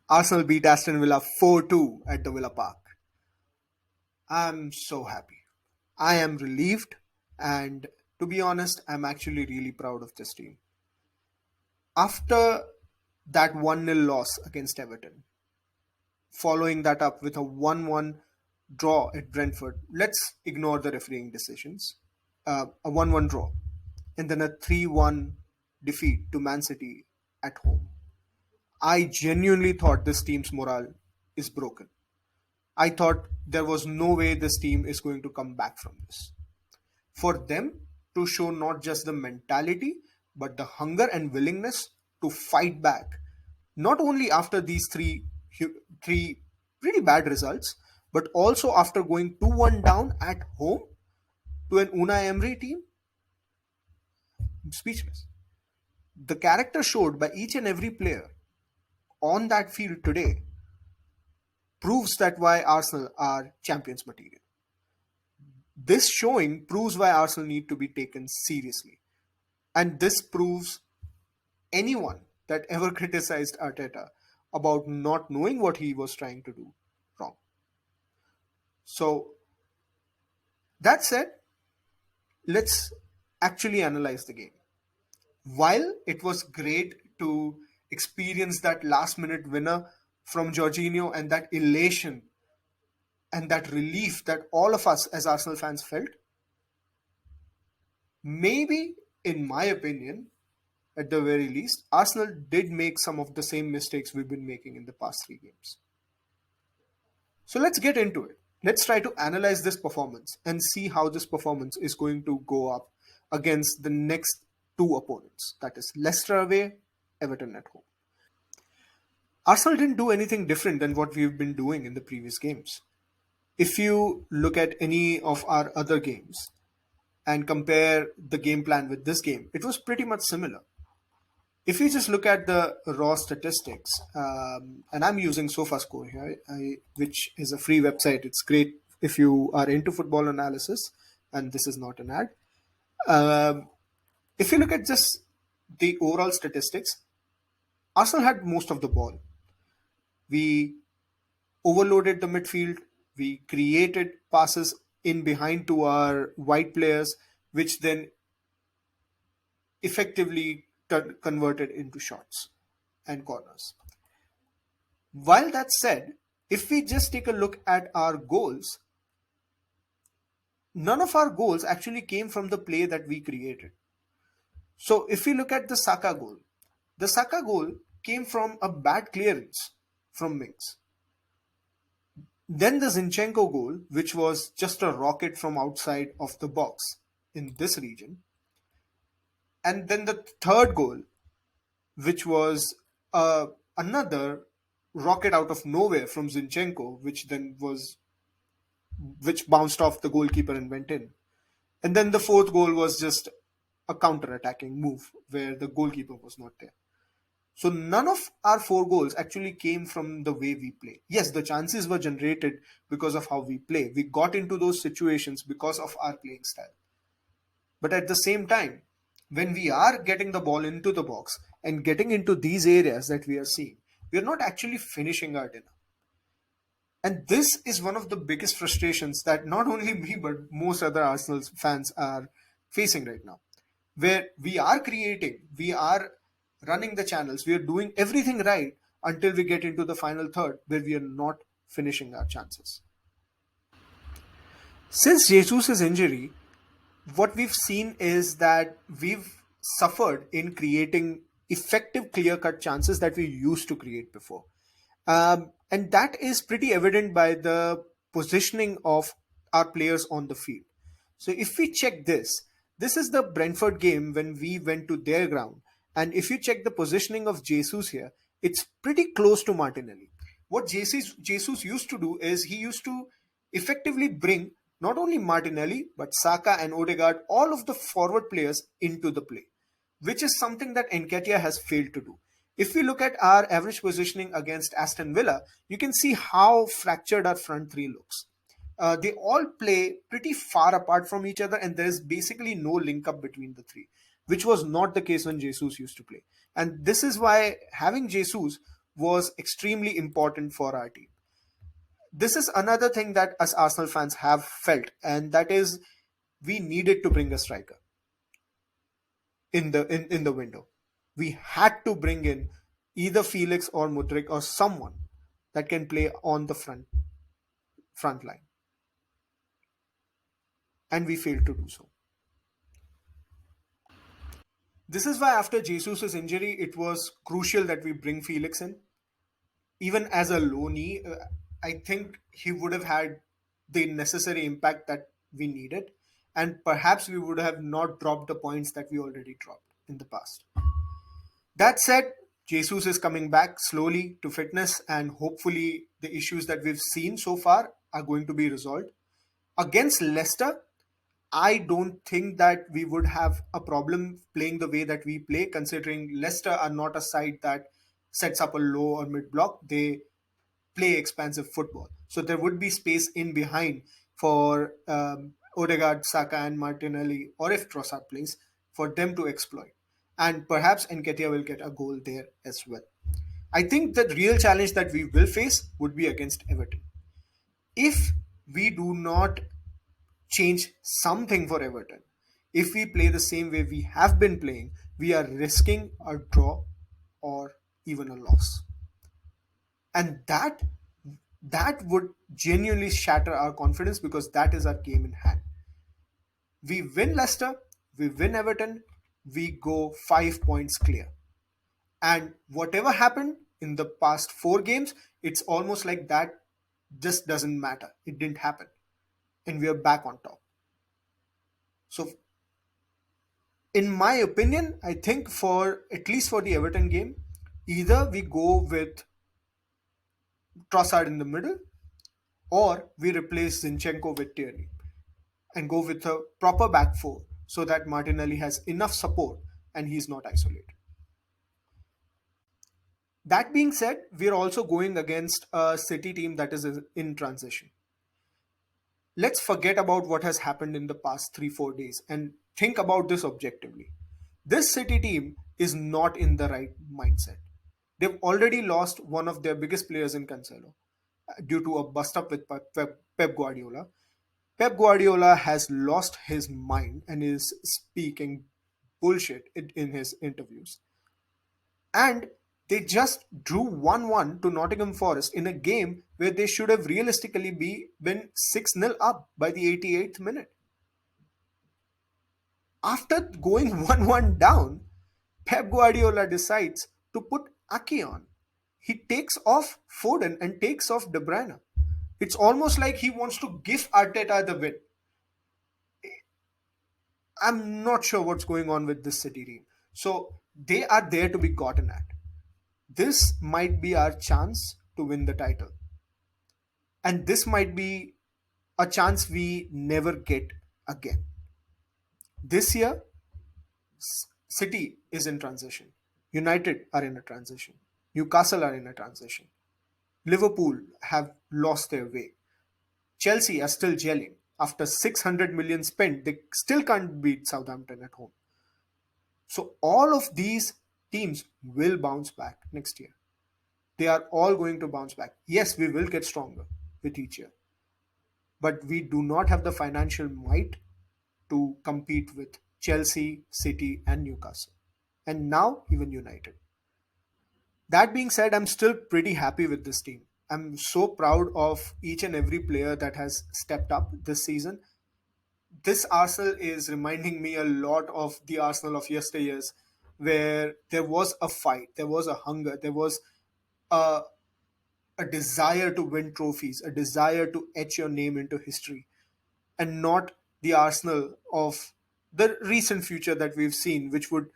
Arsenal beat Aston Villa 4-2 at the Villa Park. I'm so happy. I am relieved, and to be honest, I'm actually really proud of this team. After that 1-0 loss against Everton, following that up with a 1-1 draw at Brentford, let's ignore the refereeing decisions. A 1-1 draw, and then a 3-1 defeat to Man City at home. I genuinely thought this team's morale is broken. I thought there was no way this team is going to come back from this. For them to show not just the mentality, but the hunger and willingness to fight back, not only after these three pretty bad results, but also after going 2-1 down at home to an Unai Emery team, I'm speechless. The character showed by each and every player on that field today proves that why Arsenal are champions material. This showing proves why Arsenal need to be taken seriously. And this proves anyone that ever criticized Arteta about not knowing what he was trying to do wrong. So, that said, let's actually analyze the game. While it was great to experience that last minute winner from Jorginho and that elation and that relief that all of us as Arsenal fans felt, maybe, in my opinion, at the very least, Arsenal did make some of the same mistakes we've been making in the past three games. So let's get into it. Let's try to analyze this performance and see how this performance is going to go up against the next two opponents. That is Leicester away, Everton at home. Arsenal didn't do anything different than what we've been doing in the previous games. If you look at any of our other games and compare the game plan with this game, it was pretty much similar. If you just look at the raw statistics, and I'm using SofaScore here, which is a free website. It's great if you are into football analysis, and this is not an ad. Um, if you look at just the overall statistics, Arsenal had most of the ball. We overloaded the midfield. We created passes in behind to our wide players, which then effectively converted into shots and corners. While that said, if we just take a look at our goals, none of our goals actually came from the play that we created. So if we look at the Saka goal came from a bad clearance from Mings. Then the Zinchenko goal, which was just a rocket from outside of the box in this region. And then the third goal, which was another rocket out of nowhere from Zinchenko, which bounced off the goalkeeper and went in. And then the fourth goal was just a counter-attacking move where the goalkeeper was not there. So none of our four goals actually came from the way we play. Yes, the chances were generated because of how we play. We got into those situations because of our playing style. But at the same time, when we are getting the ball into the box and getting into these areas that we are seeing, we are not actually finishing our dinner. And this is one of the biggest frustrations that not only me, but most other Arsenal fans are facing right now. Where we are creating, we are running the channels, we are doing everything right until we get into the final third, where we are not finishing our chances. Since Jesus' injury, what we've seen is that we've suffered in creating effective clear cut chances that we used to create before. And that is pretty evident by the positioning of our players on the field. So if we check this is the Brentford game when we went to their ground. And if you check the positioning of Jesus here, it's pretty close to Martinelli. What Jesus used to do is he used to effectively bring not only Martinelli, but Saka and Odegaard, all of the forward players into the play, which is something that Nketiah has failed to do. If we look at our average positioning against Aston Villa, you can see how fractured our front three looks. They all play pretty far apart from each other, and there is basically no link up between the three, which was not the case when Jesus used to play. And this is why having Jesus was extremely important for our team. This is another thing that us Arsenal fans have felt, and that is we needed to bring a striker in the window. We had to bring in either Felix or Mudrik or someone that can play on the front line, and we failed to do so. This is why after Jesus' injury, it was crucial that we bring Felix in. Even as a loanee, I think he would have had the necessary impact that we needed, and perhaps we would have not dropped the points that we already dropped in the past. That said, Jesus is coming back slowly to fitness, and hopefully, the issues that we've seen so far are going to be resolved. Against Leicester, I don't think that we would have a problem playing the way that we play, considering Leicester are not a side that sets up a low or mid block. They play expansive football. So there would be space in behind for Odegaard, Saka, and Martinelli, or if Trossard plays, for them to exploit. And perhaps Nketiah will get a goal there as well. I think the real challenge that we will face would be against Everton. If we do not change something for Everton, if we play the same way we have been playing, we are risking a draw or even a loss. And that would genuinely shatter our confidence because that is our game in hand. We win Leicester, we win Everton, we go 5 points clear. And whatever happened in the past 4 games, it's almost like that just doesn't matter. It didn't happen. And we are back on top. So, in my opinion, I think for at least for the Everton game, either we go with Trossard in the middle or we replace Zinchenko with Tierney and go with a proper back four so that Martinelli has enough support and he's not isolated. That being said, we're also going against a City team that is in transition. Let's forget about what has happened in the past 3 4 days and think about this objectively. This City team is not in the right mindset. They've already lost one of their biggest players in Cancelo due to a bust up with Pep Guardiola. Pep Guardiola has lost his mind and is speaking bullshit in his interviews. And they just drew 1-1 to Nottingham Forest in a game where they should have realistically been 6-0 up by the 88th minute. After going 1-1 down, Pep Guardiola decides to put Aki on. He takes off Foden and takes off De Bruyne. It's almost like he wants to give Arteta the win. I'm not sure what's going on with this City team. So they are there to be gotten at. This might be our chance to win the title. And this might be a chance we never get again. This year, City is in transition. United are in a transition. Newcastle are in a transition. Liverpool have lost their way. Chelsea are still gelling. After 600 million spent, they still can't beat Southampton at home. So all of these teams will bounce back next year. They are all going to bounce back. Yes, we will get stronger with each year, but we do not have the financial might to compete with Chelsea, City, and Newcastle, and now even United. That being said, I'm still pretty happy with this team. I'm so proud of each and every player that has stepped up this season. This Arsenal is reminding me a lot of the Arsenal of yesteryears, where there was a fight, there was a hunger, there was a, a desire to win trophies, a desire to etch your name into history, and not the Arsenal of the recent future that we've seen, which would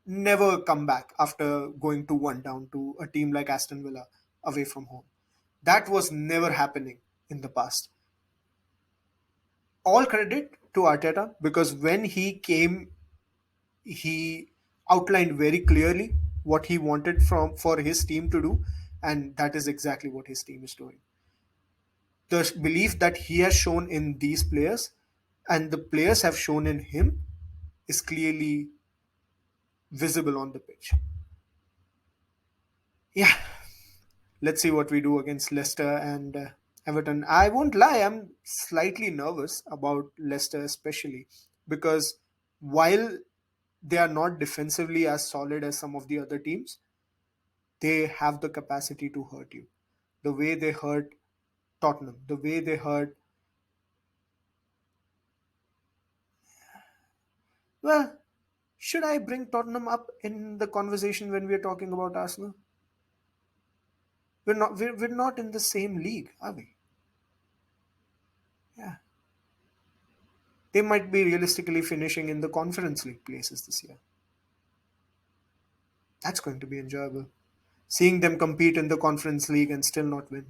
never come back after going 2-1 down to a team like Aston Villa away from home. That was never happening in the past. All credit to Arteta because when he came, he outlined very clearly what he wanted from for his team to do, and that is exactly what his team is doing. The belief that he has shown in these players and the players have shown in him is clearly visible on the pitch. Yeah, let's see what we do against Leicester and Everton. I won't lie, I'm slightly nervous about Leicester, especially because while they are not defensively as solid as some of the other teams, they have the capacity to hurt you. The way they hurt Tottenham, the way they hurt. Well, should I bring Tottenham up in the conversation when we're talking about Arsenal? We're not in the same league, are we? Yeah. They might be realistically finishing in the Conference League places this year. That's going to be enjoyable. Seeing them compete in the Conference League and still not win.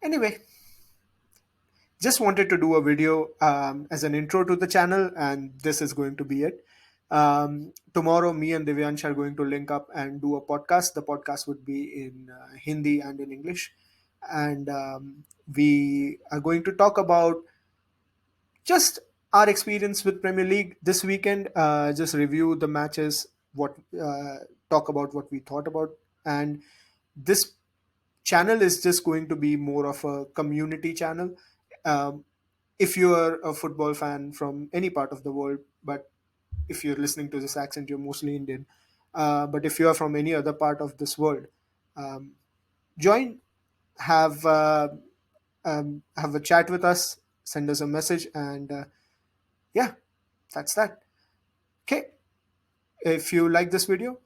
Anyway, just wanted to do a video as an intro to the channel, and this is going to be it. Tomorrow, me and Divyansh are going to link up and do a podcast. The podcast would be in Hindi and in English, and we are going to talk about just our experience with Premier League this weekend. Just review the matches, what talk about what we thought about, and this channel is just going to be more of a community channel. Um, if you are a football fan from any part of the world, but if you're listening to this accent, you're mostly Indian. But if you are from any other part of this world, um, join, have have a chat with us, send us a message, and yeah, that's that. Okay, if you like this video,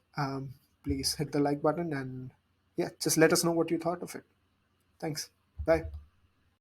please hit the like button and yeah, just let us know what you thought of it. Thanks. Bye.